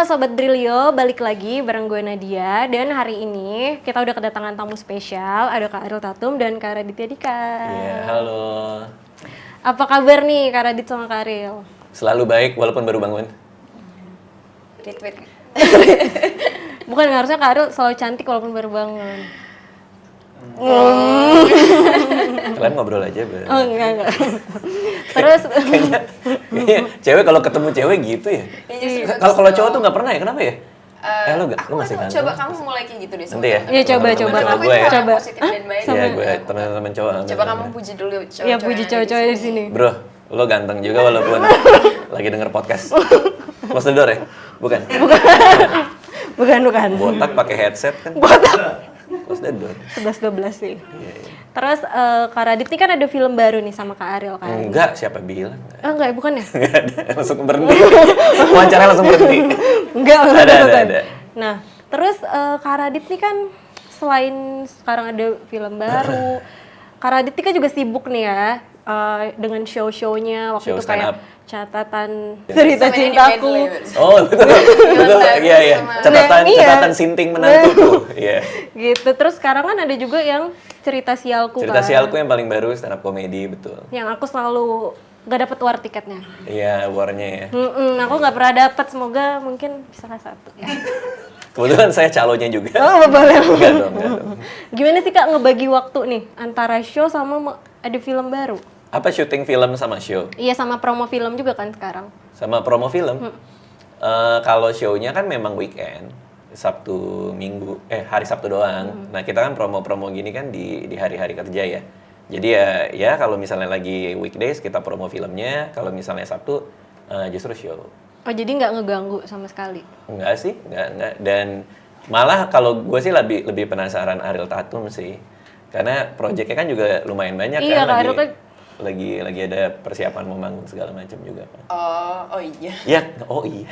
Sobat Drilio, balik lagi bareng gue Nadia. Dan hari ini kita udah kedatangan tamu spesial. Ada Kak Ariel Tatum dan Kak Raditya Dika. Iya, halo. Apa kabar nih Kak Radit sama Kak Ariel? Selalu baik walaupun baru bangun. Retweet. Bukan, harusnya Kak Ariel selalu cantik walaupun baru bangun. Kalian ngobrol aja, Bang. Oh enggak. Terus Kayaknya cewek kalau ketemu cewek gitu ya. Kalau cowok tuh nggak pernah ya, kenapa ya? Lu masih ganteng. Coba kamu mulai kayak gitu deh. Nanti ya. Iya, coba. Temen-temen gue ya. Coba. Positif dan baik. Iya, gue teman-teman cowok. Coba kamu puji dulu cowok. ya puji cowok-cowok di sini. Bro, lo ganteng juga walaupun lagi denger podcast. Close the door ya? Bukan. Bukan. Botak pakai headset kan. Close the door. 11-12 sih. Iya. Terus Kak Radit nih kan ada film baru nih sama Kak Ariel kan? Enggak, siapa bilang? Enggak, bukan ya? Enggak ada, langsung berhenti. Wawancaranya langsung berhenti. Enggak. Ada. Nah, terus Kak Radit nih kan selain sekarang ada film baru, Kak Radit nih kan juga sibuk nih ya dengan show-shownya waktu Show itu kayak stand up. catatan cerita Sama ini cintaku. medley. Oh, betul. Iya. Nah, iya. Catatan sinting menantuku. Iya. Gitu. Terus sekarang kan ada juga yang cerita sialku Cerita kan. sialku yang paling baru stand up komedi, betul. Yang aku selalu gak dapet war tiketnya. Iya, warnya ya. Aku nggak pernah dapet, semoga mungkin bisa satu. Kebetulan saya calonnya juga. Oh, boleh. Enggak dong. Gimana sih Kak ngebagi waktu nih antara show sama ada film baru? Apa syuting film sama show? Iya, sama promo film juga kan sekarang. Sama promo film? Kalau show-nya kan memang weekend. Sabtu, Minggu, hari Sabtu doang. Nah, kita kan promo-promo gini kan di hari-hari kerja ya. Jadi ya kalau misalnya lagi weekdays kita promo filmnya, kalau misalnya Sabtu justru show. Oh, jadi nggak ngeganggu sama sekali? Enggak sih, enggak. Dan malah kalau gue sih lebih penasaran Ariel Tatum sih. Karena proyeknya kan juga lumayan banyak Iya, kan. Ariel kan lagi ada persiapan membangun segala macam juga kan. Oh iya. Ya, oh iya.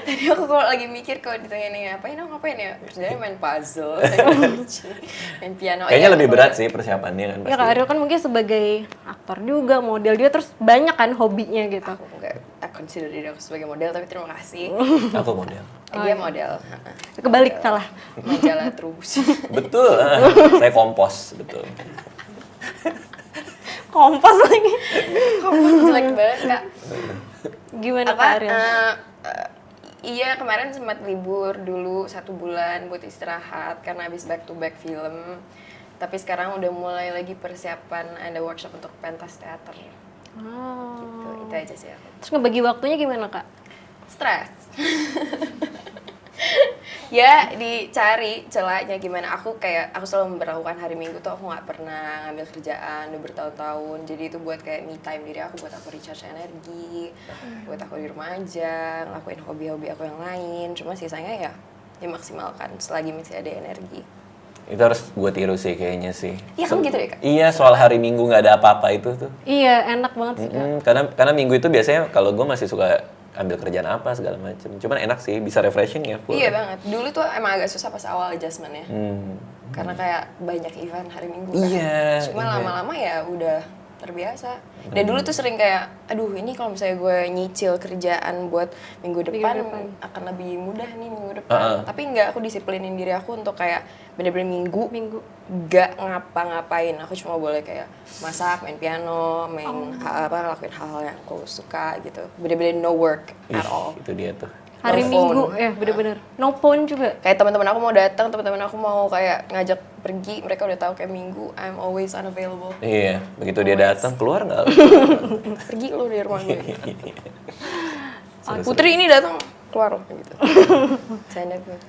Tadi aku kalau lagi mikir kalau ditanya nih ngapain ya? Kerjanya main puzzle, main piano. Kayaknya lebih berat sih persiapannya kan pasti. ya Kak Ariel kan mungkin sebagai aktor juga, model dia, terus banyak kan hobinya gitu. Aku enggak consider diri aku sebagai model, tapi terima kasih. Aku model. Dia model. Kebalik salah. Majalah terus. Betul, saya kompos, betul. Kompas lagi. Kamu jelek banget Kak. Gimana Kak Ariel? Iya, kemarin sempat libur dulu 1 bulan buat istirahat karena habis back to back film. Tapi sekarang udah mulai lagi persiapan ada workshop untuk pentas teater. Gitu, itu aja sih aku. Terus ngebagi waktunya gimana Kak? Stres. Ya dicari celahnya gimana. Aku selalu memperlakukan hari Minggu tuh aku nggak pernah ngambil kerjaan udah bertahun-tahun. Jadi itu buat kayak me time diri aku, buat aku recharge energi, buat aku di rumah aja ngelakuin hobi-hobi aku yang lain. Cuma sisanya ya dimaksimalkan selagi masih ada energi. Itu harus gue tiru sih kayaknya sih. Iya kan gitu deh Kak. Iya, soal hari Minggu nggak ada apa-apa itu tuh. Iya, enak banget sih Kak. Karena Minggu itu biasanya kalau gue masih suka ambil kerjaan apa segala macam. Cuman enak sih, bisa refreshing ya. Full. Iya banget. Dulu tuh emang agak susah pas awal adjustment-nya. Karena kayak banyak event hari Minggu kan. Iya. Cuma lama-lama ya udah terbiasa. Dan dulu tuh sering kayak, aduh ini kalau misalnya gue nyicil kerjaan buat minggu depan akan lebih mudah nih minggu depan. Tapi enggak, aku disiplinin diri aku untuk kayak bener-bener minggu gak ngapa-ngapain. Aku cuma boleh kayak masak, main piano, ngelakuin hal-hal yang aku suka gitu. Bener-bener no work at all. Itu dia tuh. Hari No Minggu phone. ya bener-bener. No phone juga. Kayak teman-teman aku mau datang, teman-teman aku mau kayak ngajak pergi, mereka udah tahu kayak Minggu I'm always unavailable. Iya, begitu dia datang keluar nggak? Pergi lu dari rumah gue. Putri ini datang keluar loh gitu. Saya gue.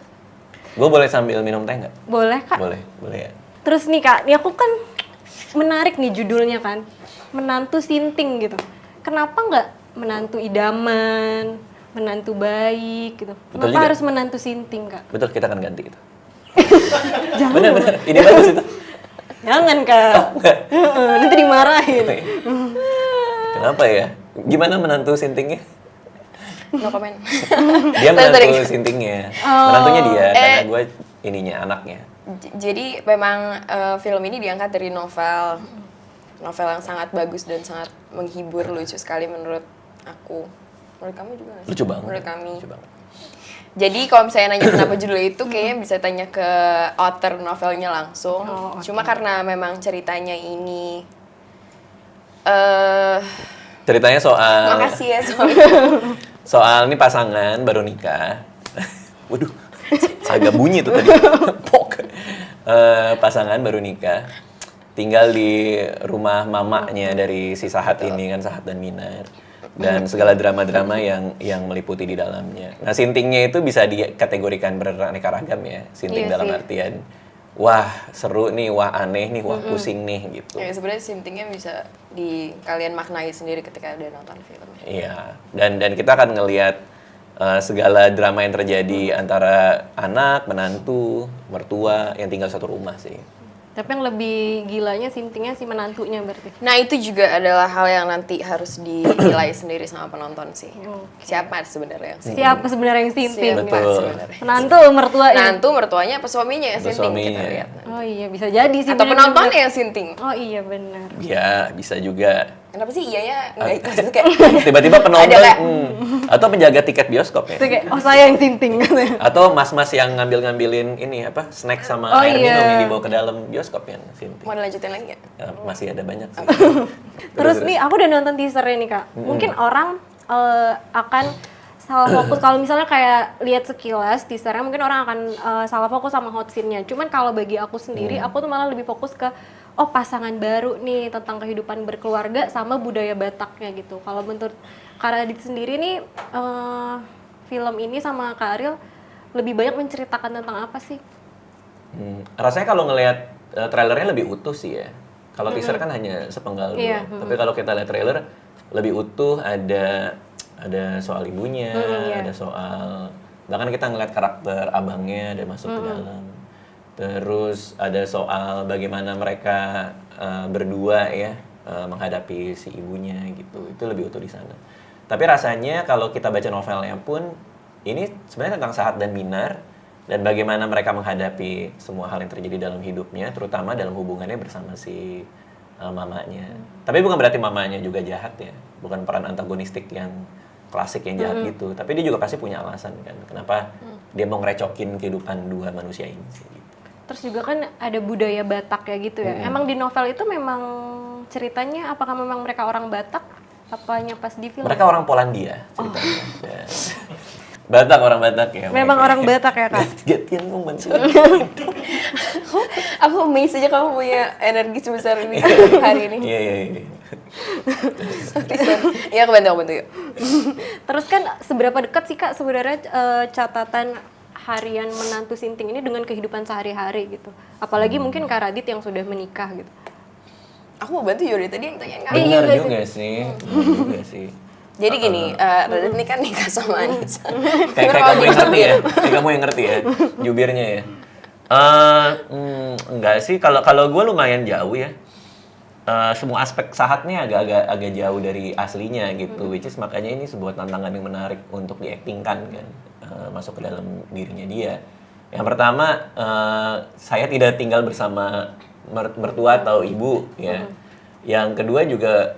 Gue boleh sambil minum teh nggak? Boleh Kak? Boleh ya. Terus nih Kak, ini aku kan menarik nih judulnya kan. Menantu sinting gitu. Kenapa nggak menantu idaman, menantu baik gitu? Betul Kenapa juga. harus menantu sinting Kak? Betul, kita akan ganti itu. Jangan. Bener, ini bagus itu. Jangan Kak. Nanti dimarahin. Kenapa ya? Gimana menantu sintingnya? No comment. Dia menantu sintingnya. Menantunya dia, karena gue ininya, anaknya. Jadi memang film ini diangkat dari novel yang sangat bagus dan sangat menghibur, lucu sekali menurut aku. Menurut kamu juga nggak sih? Lucu banget. Menurut kami. Lucu banget. Jadi kalau misalnya nanya kenapa judulnya itu, kayaknya bisa tanya ke author novelnya langsung. Cuma karena memang ceritanya ini, Ceritanya soal makasih ya soal ini pasangan baru nikah. Waduh, agak bunyi tuh tadi. Pok. Pasangan baru nikah, tinggal di rumah mamanya dari si Sahat ini kan, Sahat dan Minar. Dan segala drama-drama yang meliputi di dalamnya. Nah, sintingnya itu bisa dikategorikan beraneka ragam ya. Sinting dalam artian, wah seru nih, wah aneh nih, wah pusing nih gitu. Ya sebenarnya sintingnya bisa kalian maknai sendiri ketika udah nonton filmnya. Iya, dan kita akan ngelihat segala drama yang terjadi antara anak, menantu, mertua yang tinggal satu rumah sih. Tapi yang lebih gilanya sintingnya si menantunya berarti. Nah itu juga adalah hal yang nanti harus dinilai sendiri sama penonton sih. Siapa sebenarnya yang sinting? Siapa sebenarnya yang sinting? Siapa Betul. sebenarnya? Menantu, mertuanya. Menantu, mertuanya, apa suaminya yang Apa sinting suaminya? kita lihat. Oh iya, bisa jadi sih. Atau bener-bener. penontonnya yang sinting. Oh iya benar. Ya, bisa juga. Kenapa sih iya ya? Nggak ikhlas tuh kayak Tiba-tiba penonton, Ada kayak- atau penjaga tiket bioskop ya. Itu kayak, oh saya yang sinting katanya. Atau mas-mas yang ngambilin ini apa snack sama Oh, air iya. minum yang dibawa ke dalam bioskop yang sinting. mau dilanjutin lagi nggak? Ya, masih ada banyak sih. Terus nih aku udah nonton teasernya nih Kak. Mungkin orang akan salah fokus kalau misalnya kayak lihat sekilas teasernya, mungkin orang akan salah fokus sama hot scene-nya. Cuman kalau bagi aku sendiri, aku tuh malah lebih fokus ke pasangan baru nih tentang kehidupan berkeluarga sama budaya Bataknya gitu. Kalau menurut Kak Radit sendiri nih film ini sama Kak Ariel lebih banyak menceritakan tentang apa sih? Rasanya kalau ngelihat trailernya lebih utuh sih ya. Kalau teaser kan hanya sepenggal Iya, doang. Tapi kalau kita lihat trailer lebih utuh, ada soal ibunya, ada soal bahkan kita ngeliat karakter abangnya ada masuk ke dalam. Terus ada soal bagaimana mereka berdua ya menghadapi si ibunya gitu. Itu lebih utuh di sana. Tapi rasanya kalau kita baca novelnya pun ini sebenarnya tentang Sahat dan Minar dan bagaimana mereka menghadapi semua hal yang terjadi dalam hidupnya, terutama dalam hubungannya bersama si mamanya. Tapi bukan berarti mamanya juga jahat ya. Bukan peran antagonistik yang klasik yang jahat gitu. Tapi dia juga pasti punya alasan kan kenapa dia mau ngerecokin kehidupan dua manusia ini sih gitu. Terus juga kan ada budaya Batak ya gitu ya. Emang di novel itu memang ceritanya apakah memang mereka orang Batak? Apanya pas di film? Mereka orang Polandia ceritanya. Ya. Batak, orang Batak ya. Memang orang Batak ya Kak? Getian dong Aku amazed aja kamu punya energi sebesar ini hari ini. Iya. Iya aku bantu yuk. Terus kan seberapa dekat sih Kak sebenarnya catatan harian menantu sinting ini dengan kehidupan sehari-hari gitu? Apalagi mungkin Kak Radit yang sudah menikah gitu. Aku mau bantu Yuri tadi yang tanyain kamu. Benar juga sih. Benar juga sih. Jadi gini, Radit ini kan nikah sama Anissa. Kayak kamu yang ngerti ya. Kayak kamu yang ngerti ya. Jubirnya ya. Enggak sih. Kalau gue lumayan jauh ya. Semua aspek Sahatnya agak jauh dari aslinya gitu. Which is makanya ini sebuah tantangan yang menarik untuk diaktingkan kan. Masuk ke dalam dirinya dia. Yang pertama, saya tidak tinggal bersama mertua atau ibu ya. Yang kedua juga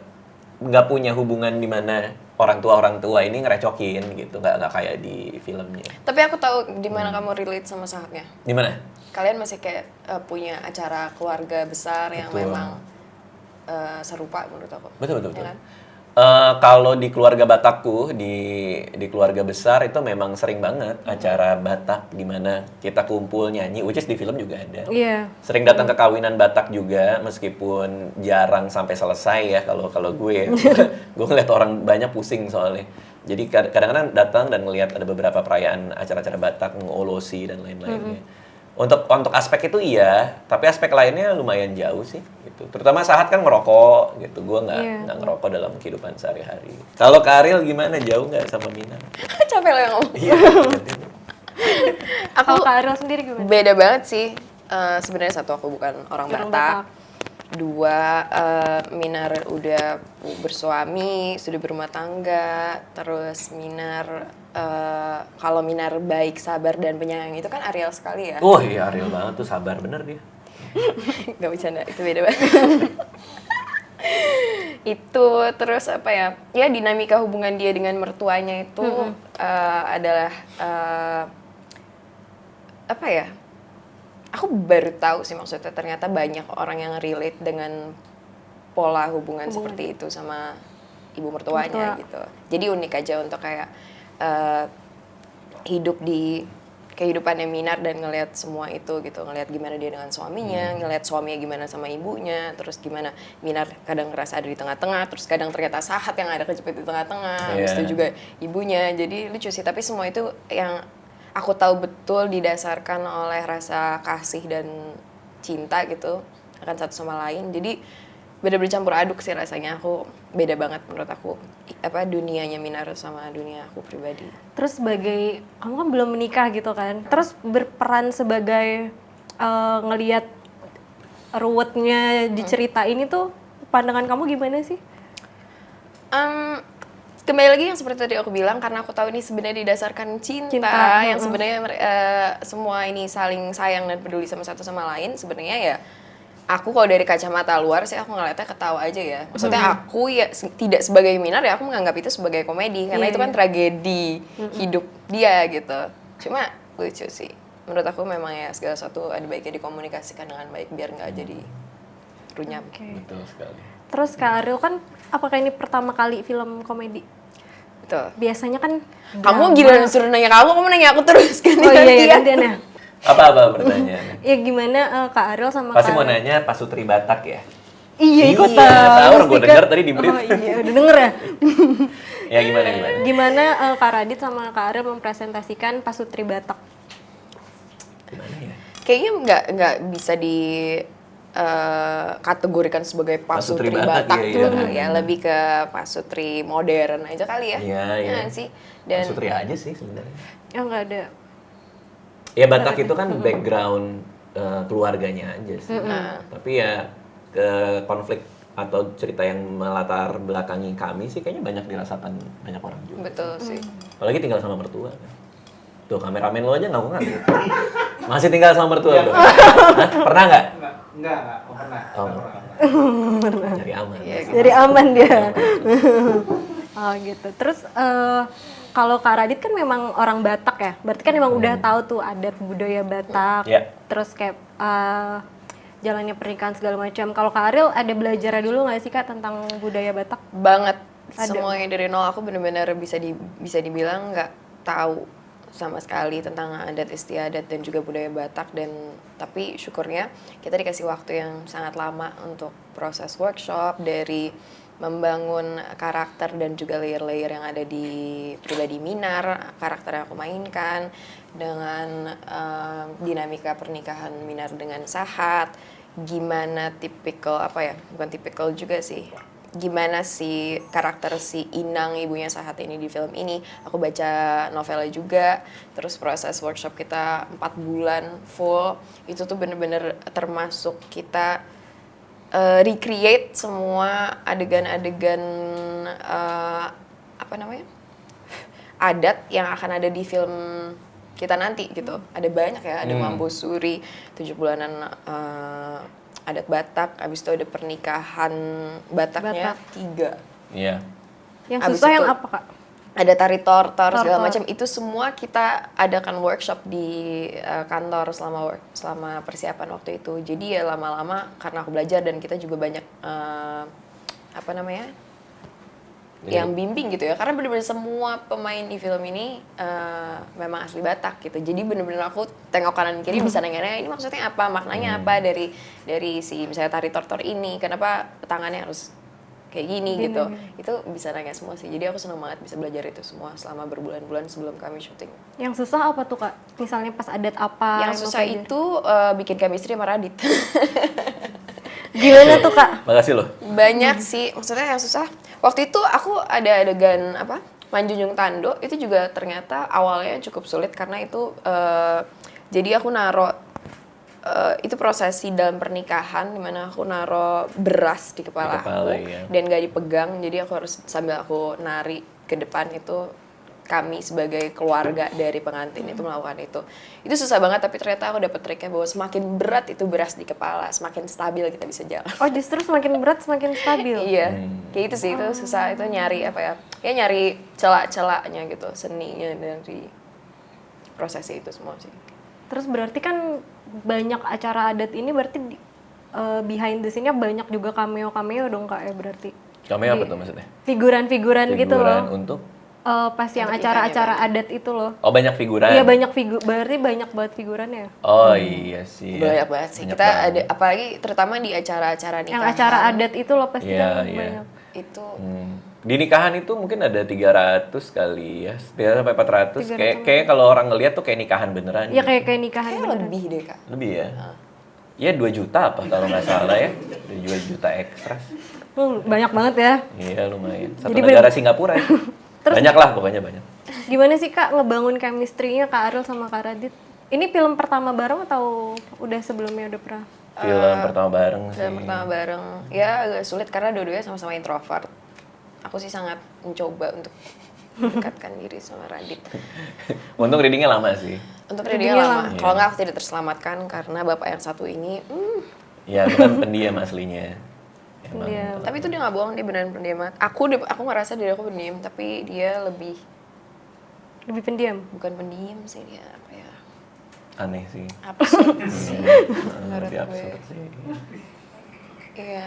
nggak punya hubungan di mana orang tua ini ngerecokin gitu, nggak kayak di filmnya. Tapi aku tahu di mana kamu relate sama Sahatnya. Di mana? Kalian masih kayak punya acara keluarga besar yang Betul. memang serupa menurut aku. Betul. Ya kan? Kalau di keluarga Batakku, di keluarga besar itu memang sering banget acara Batak di mana kita kumpul nyanyi, which is di film juga ada. Iya. Sering datang ke kawinan Batak juga, meskipun jarang sampai selesai ya kalau gue. Gue ngeliat orang banyak pusing soalnya. Jadi kadang-kadang datang dan ngeliat ada beberapa perayaan acara-acara Batak, ngolosi dan lain-lainnya. Untuk aspek itu iya, tapi aspek lainnya lumayan jauh sih gitu. Terutama Sahat kan merokok gitu. Gue nggak ngerokok dalam kehidupan sehari-hari. Kalau Karil gimana, jauh nggak sama Mina? Capek lo yang ngomong. Iya. Aku Kalau Kak Ariel sendiri gimana? beda banget sih. Sebenarnya satu, aku bukan orang Orang Batak. Batak. Dua, Minar udah bersuami, sudah berumah tangga. Terus Minar, kalau Minar baik, sabar, dan penyayang itu kan Ariel sekali ya. Oh iya, Ariel banget tuh, sabar bener dia. Gak bercanda, itu beda banget. Itu terus apa ya? Ya dinamika hubungan dia dengan mertuanya itu adalah apa ya? Aku baru tahu sih maksudnya ternyata banyak orang yang relate dengan pola hubungan seperti itu sama ibu mertuanya gitu. Jadi unik aja untuk kayak hidup di kehidupannya Minar dan ngelihat semua itu gitu, ngelihat gimana dia dengan suaminya, ngelihat suaminya gimana sama ibunya, terus gimana Minar kadang ngerasa ada di tengah-tengah, terus kadang ternyata Sahat yang ada kejepit di tengah-tengah, habis itu juga ibunya. Jadi lucu sih, tapi semua itu yang aku tahu betul didasarkan oleh rasa kasih dan cinta gitu akan satu sama lain. Jadi bener-bener campur aduk sih rasanya. Aku beda banget menurut aku dunianya Minar sama dunia aku pribadi. Terus sebagai kamu kan belum menikah gitu kan, terus berperan sebagai ngelihat ruwetnya di cerita ini tuh, pandangan kamu gimana sih? Kembali lagi yang seperti tadi aku bilang, karena aku tahu ini sebenarnya didasarkan cinta. Yang sebenarnya semua ini saling sayang dan peduli sama satu sama lain. Sebenarnya ya aku kalau dari kacamata luar sih aku ngeliatnya ketawa aja ya. Maksudnya aku ya tidak sebagai Minar ya, aku menganggap itu sebagai komedi karena itu kan tragedi hidup dia gitu. Cuma lucu sih. Menurut aku memang ya segala sesuatu ada baiknya dikomunikasikan dengan baik biar nggak jadi runyam. Betul sekali. Terus Kak Ariel kan, apakah ini pertama kali film komedi? Betul. Biasanya kan Kamu gila suruh nanya kamu nanya aku terus kan. Oh iya, gantian ya. Apa pertanyaannya? Ya gimana Kak Ariel sama Pasti Kak mau nanya Pasutri Batak ya? Iya, ikut tahu orang gue denger tadi di brief. Oh iya, udah denger ya? Ya gimana? Gimana Kak Radit sama Kak Ariel mempresentasikan Pasutri Batak? Gimana ya? Kayaknya nggak bisa di kategorikan sebagai Pasutri Batak gitu kali ya, lebih ke Pasutri modern aja kali ya. Iya. Sih. Dan Pasutri aja sih sebenarnya. Ya nggak ada. Ya Batak itu kan background keluarganya aja sih. Tapi ya ke konflik atau cerita yang melatar belakangi kami sih kayaknya banyak dirasakan banyak orang juga. betul sih. Apalagi tinggal sama mertua kan. Tuh kameramen lo aja ngaku-ngaku. Masih tinggal sama mertua bro? Hah? Pernah nggak? Enggak pernah. Oh. Cari aman. Iya, gitu. Jadi aman dia. Oh gitu. Terus kalau Kak Radit kan memang orang Batak ya, berarti kan memang udah tahu tuh adat budaya Batak. Terus kayak jalannya pernikahan segala macam. Kalau Kak Ariel ada belajar dulu nggak sih Kak tentang budaya Batak? Banget. Ada. Semuanya dari nol, aku benar-benar bisa dibilang nggak tahu sama sekali tentang adat istiadat dan juga budaya Batak. Tapi syukurnya kita dikasih waktu yang sangat lama untuk proses workshop, dari membangun karakter dan juga layer-layer yang ada di pribadi Minar, karakter yang aku mainkan, dengan dinamika pernikahan Minar dengan Sahat, gimana bukan tipikal juga sih, gimana si karakter si Inang ibunya Sahat ini di film ini. Aku baca novelnya juga, terus proses workshop kita 4 bulan full, itu tuh bener-bener termasuk kita recreate semua adegan-adegan adat yang akan ada di film kita nanti gitu. Ada banyak ya, ada Mambo Suri, 7 bulanan adat Batak, abis itu ada pernikahan Bataknya 3. Iya. Yang Abis susah itu, yang apa Kak? ada tari tortor segala macam, itu semua kita adakan workshop di kantor selama persiapan waktu itu. Jadi ya lama-lama karena aku belajar dan kita juga banyak yang bimbing gitu ya, karena bener-bener semua pemain di film ini memang asli Batak gitu. Jadi bener-bener aku tengok kanan kiri bisa nanya-nanya ini maksudnya apa, maknanya apa dari si misalnya tari tortor ini, kenapa tangannya harus kayak gini gitu. Itu bisa nanya semua sih. Jadi aku senang banget bisa belajar itu semua selama berbulan-bulan sebelum kami syuting. Yang susah apa tuh Kak? Misalnya pas adat apa? Yang susah itu bikin chemistry sama Radit. Gimana tuh Kak? Makasih loh. Banyak sih, maksudnya yang susah. Waktu itu aku ada adegan Manjunjung Tando, itu juga ternyata awalnya cukup sulit karena itu jadi aku naro itu prosesi dalam pernikahan dimana aku naro beras di kepala aku, iya. dan gak dipegang, jadi aku harus sambil aku nari ke depan itu kami sebagai keluarga dari pengantin itu melakukan itu susah banget, tapi ternyata aku dapet triknya bahwa semakin berat itu beras di kepala, semakin stabil kita bisa jalan. Oh justru semakin berat semakin stabil. Iya, kayak gitu sih, itu susah, itu nyari nyari celak-celaknya gitu, seninya dari prosesnya itu semua sih. Terus berarti kan banyak acara adat ini berarti behind the scene-nya banyak juga cameo dong Kak ya berarti. Cameo apa tuh maksudnya? Figuran gitu loh. Figuran untuk? Pas yang acara-acara adat itu loh. Oh banyak figuran? Iya berarti banyak banget figurannya. Oh iya sih. Banyak banget sih. Kita ada, apalagi terutama di acara-acara nikahan. Yang acara adat itu loh pasti kan banyak. Itu. Di nikahan itu mungkin ada 300 kali ya, 300 sampai 400. Kayak kalau orang ngeliat tuh kayak nikahan beneran. Iya kayak nikahan Kayak beneran. lebih deh Kak. Lebih ya? Ya 2 juta apa kalau nggak salah ya. 2 juta ekstras. Banyak banget ya. Iya lumayan. Satu Jadi negara Singapura ya. Banyak lah pokoknya banyak. Gimana sih Kak ngebangun chemistry-nya Kak Ariel sama Kak Radit? Ini film pertama bareng atau udah sebelumnya udah pernah? Film pertama bareng sih. Film pertama bareng. Ya agak sulit karena dua-duanya sama-sama introvert. Aku sih sangat mencoba untuk mendekatkan diri sama Radit. Untung readingnya lama sih. Untuk readingnya lama. Kalau nggak aku tidak terselamatkan karena bapak yang satu ini. Ya aku kan pendiam aslinya. Emang. Iya. Tapi itu dia nggak bohong, dia beneran pendiam banget. Aku ngerasa diri aku pendiam, tapi dia lebih pendiam. bukan pendiam sih, dia apa ya? Aneh sih. Absurd sih. Menurut Lebih gue. absurd sih. Iya.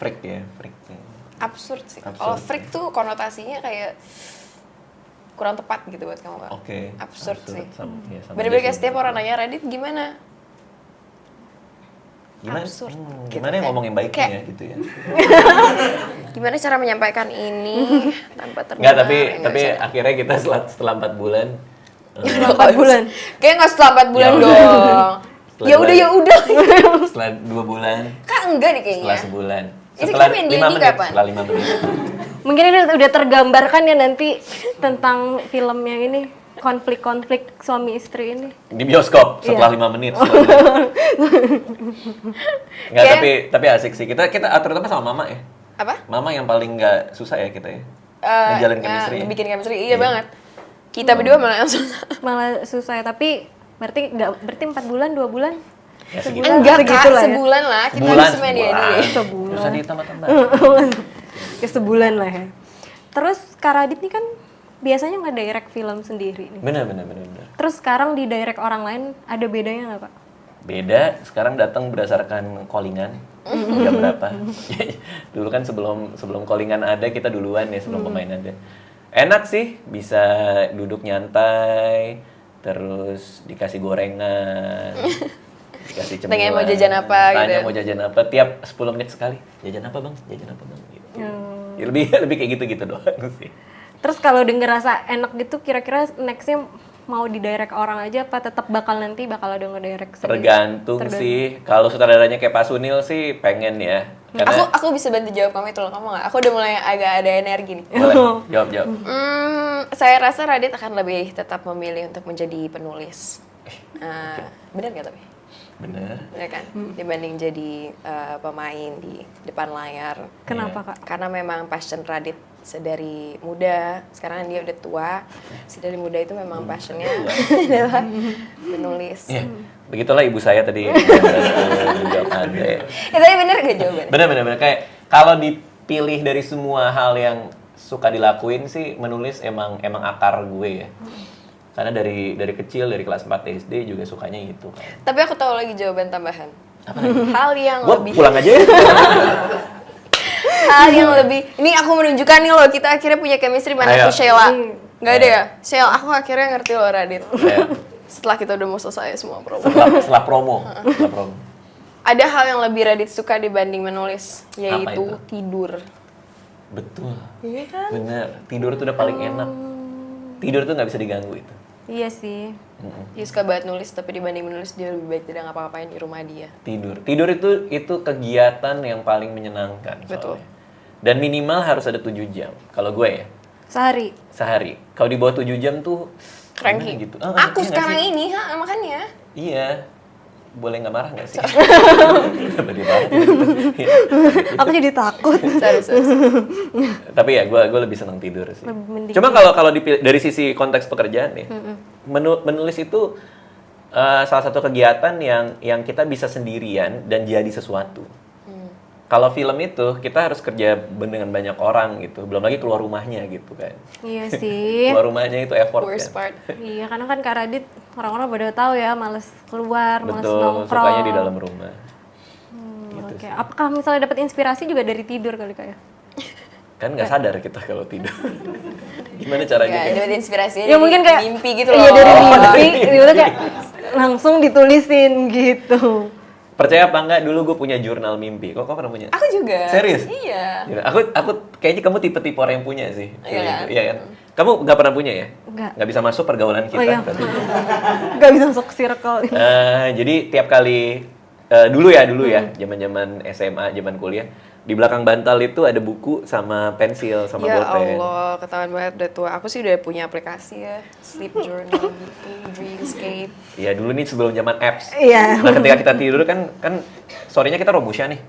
Freak ya, freak. Absurd sih. Absurd. Kalau freak tuh konotasinya kayak kurang tepat gitu buat kamu Kak. Oke. Absurd sih. Sama Bener-bener aja kayak sih. setiap orang nanya Radit gimana? Gimana? Absurd. Gimana Gitu, ngomongin baiknya kayak- ya gitu ya. Gimana cara menyampaikan ini tanpa terdengar? Enggak, Ya, nggak tapi bisa. akhirnya kita setelah 4 bulan 4 bulan. Kayak nggak setelah 4 bulan Ya udah. dong. Setelah Ya udah dua- ya udah. setelah 2 bulan, Kak enggak nih kayaknya. setelah sebulan. Itu Setelah kita main 5 D&D menit, kapan? setelah 5 menit. Mungkin ini udah tergambarkan ya nanti tentang film yang ini, konflik-konflik suami istri ini. Di bioskop setelah 5 menit. Enggak, tapi asik sih. Kita terutama sama mama ya. Apa? Mama yang paling nggak susah ya kita ya. Ngejalin chemistry. Bikin chemistry, iya banget. Kita berdua malah yang susah. Malah susah ya, tapi berarti 4 bulan, 2 bulan? Ya, segitu. Enggak segitu Kak, lah ya. sebulan lah. Kita Sebulan, harus main dia. Sebulan. Terus ditambah-tambah. Ya sebulan lah ya. Terus Kak Radit nih kan biasanya nge-direct film sendiri nih. Benar. Terus sekarang di direct orang lain ada bedanya nggak Pak? Beda, sekarang datang berdasarkan callingan. Jam berapa? Dulu kan sebelum callingan ada, kita duluan ya sebelum pemain ada. Enak sih, bisa duduk nyantai, terus dikasih gorengan, dikasih cemilan. Tanya mau jajan apa gitu Tanya ya? mau jajan apa, tiap 10 menit sekali. Jajan apa bang? Jajan apa bang? Gitu. Ya, lebih kayak gitu-gitu doang sih. Terus kalau udah ngerasa enak gitu, kira-kira nextnya mau di direct orang aja apa tetap bakal ada nge-direct sendiri? Tergantung sih. Kalau sutradaranya kayak Pak Sunil sih pengen ya. Karena Aku bisa bantu jawab kamu itu loh, kamu nggak? Aku udah mulai agak ada energi nih. boleh jawab. Saya rasa Radit akan lebih tetap memilih untuk menjadi penulis. Benar nggak tapi? Bener. Ya kan? Dibanding jadi pemain di depan layar. Kenapa Kak? Karena memang passion Radit sedari muda, sekarang dia udah tua. Sedari muda itu memang passionnya adalah menulis. Iya, begitulah ibu saya tadi juga ada. Tapi bener gak jawabannya? Bener. Kayak kalau dipilih dari semua hal yang suka dilakuin sih, menulis emang akar gue ya. Karena dari kecil, dari kelas 4 SD juga sukanya itu kan. Tapi aku tahu lagi jawaban tambahan. Hal yang Gue lebih pulang aja ya. hal yang lebih, ini aku menunjukkan nih loh, kita akhirnya punya chemistry. Mana Ayo. tuh Sheila? Nggak ada ya? Sheila, aku akhirnya ngerti loh Radit. Ayo. Setelah kita udah mau selesai semua promo. Setelah promo. Ada hal yang lebih Radit suka dibanding menulis, yaitu itu? tidur. Betul. Iya kan? Bener. Tidur tuh udah paling enak. Tidur tuh nggak bisa diganggu itu. Iya sih. Dia suka banget nulis, tapi dibanding menulis dia lebih baik tidak ngapa-ngapain di rumah dia. Tidur itu kegiatan yang paling menyenangkan. Betul. Soalnya. Dan minimal harus ada 7 jam. Kalau gue ya, Sehari. kalau di bawah 7 jam tuh Cranky. gimana gitu. Aku iya nggak sekarang sih? ini, makanya. Iya. boleh nggak marah nggak sih? Kenapa dia marah? Aku jadi takut. Serius. Tapi ya gue lebih senang tidur sih. Lebih mending Cuma kalau dari sisi konteks pekerjaan nih, menulis itu salah satu kegiatan yang kita bisa sendirian dan jadi sesuatu. Kalau film itu kita harus kerja dengan banyak orang gitu, belum lagi keluar rumahnya gitu kan. Iya sih. Keluar rumahnya itu effort Worst kan. part. Iya, karena kan Kak Radit orang-orang pada tahu ya, males keluar, males Betul, nongkrong. sukanya di dalam rumah. Oke, apakah misalnya dapat inspirasi juga dari tidur kali Kak ya? Kan nggak sadar kita kalau tidur. Gimana caranya? Ya, dapat inspirasinya Ya dari mungkin kayak mimpi gitu loh. Iya dari mimpi, gitu kayak langsung ditulisin gitu. Percaya apa enggak, dulu gue punya jurnal mimpi. Kok kau pernah punya? Aku juga. Serius? Iya. Gila, aku kayaknya kamu tipe-tipe orang yang punya sih. Iya kan? Iya kan? Kamu nggak pernah punya ya? Nggak. Nggak bisa masuk pergaulan kita. Oh iya, berarti. gak bisa masuk circle. Jadi tiap kali dulu ya, zaman-zaman SMA, zaman kuliah, di belakang bantal itu ada buku sama pensil sama Ya bolpen. Allah, ketahuan banget udah tua. Aku sih udah punya aplikasi ya, sleep journal gitu, dreamscape. Iya dulu nih sebelum zaman apps. Iya. Nah ketika kita tidur kan sorenya kita robusnya nih.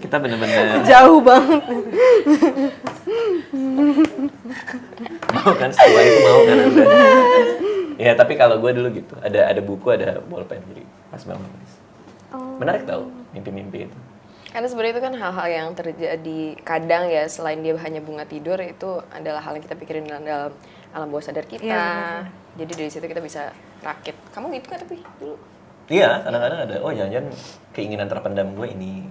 Kita bener-bener Jauh banget. mau kan setelah itu mau kan Anda. Ya tapi kalau gue dulu gitu, ada buku, ada bolpen, jadi pas banget. Menarik tau mimpi-mimpi itu. Karena sebenarnya itu kan hal-hal yang terjadi kadang ya, selain dia hanya bunga tidur, itu adalah hal yang kita pikirin dalam alam bawah sadar kita. Iya, Jadi dari situ kita bisa rakit. Kamu gitu kan tapi dulu? Iya, kadang-kadang ada, oh jangan-jangan keinginan terpendam gue ini.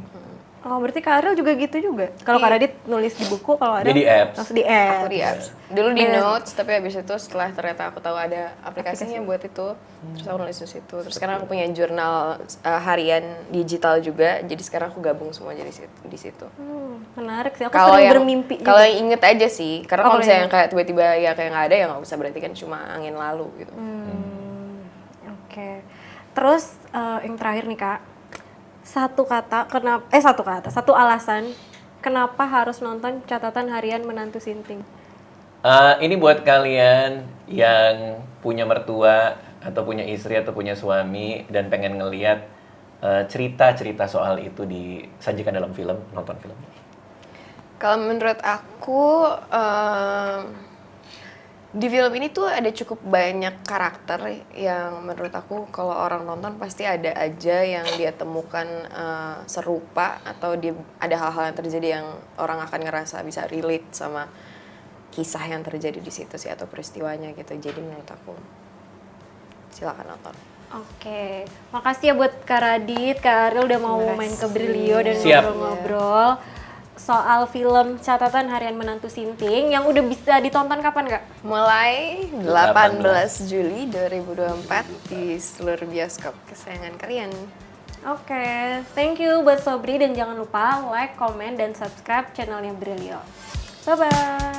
Oh berarti Kak Ariel juga gitu juga? Kalau Kak Radit nulis di buku, kalau ada Dia di apps. langsung di apps. Aku di apps. Dulu di Yes. notes, tapi habis itu setelah ternyata aku tahu ada aplikasinya buat itu, terus aku nulis di situ. Terus sekarang aku punya jurnal harian digital juga, jadi sekarang aku gabung semua jadi di situ. Menarik sih, aku Kalau sering yang bermimpi juga. kalau yang inget aja sih, karena Oh, kalau kalau misalnya yang kayak tiba-tiba ya kayak nggak ada ya nggak usah, berarti kan cuma angin lalu gitu. Oke. Terus yang terakhir nih Kak, satu alasan kenapa harus nonton Catatan Harian Menantu Sinting? Ini buat kalian yang punya mertua atau punya istri atau punya suami dan pengen ngeliat cerita-cerita soal itu disajikan dalam film, nonton film. Kalau menurut aku di film ini tuh ada cukup banyak karakter yang menurut aku kalau orang nonton pasti ada aja yang dia temukan serupa, atau dia ada hal-hal yang terjadi yang orang akan ngerasa bisa relate sama kisah yang terjadi di situ sih, atau peristiwanya gitu. Jadi menurut aku silakan nonton. Oke, makasih ya buat Kak Radit, Kak Ariel udah mau main ke Brilio dan Siap. ngobrol-ngobrol soal film Catatan Harian Menantu Sinting yang udah bisa ditonton kapan Kak? Mulai 18 Juli 2024 di seluruh bioskop kesayangan kalian. Oke, thank you buat Sobri dan jangan lupa like, comment, dan subscribe channelnya Brilio. Bye-bye!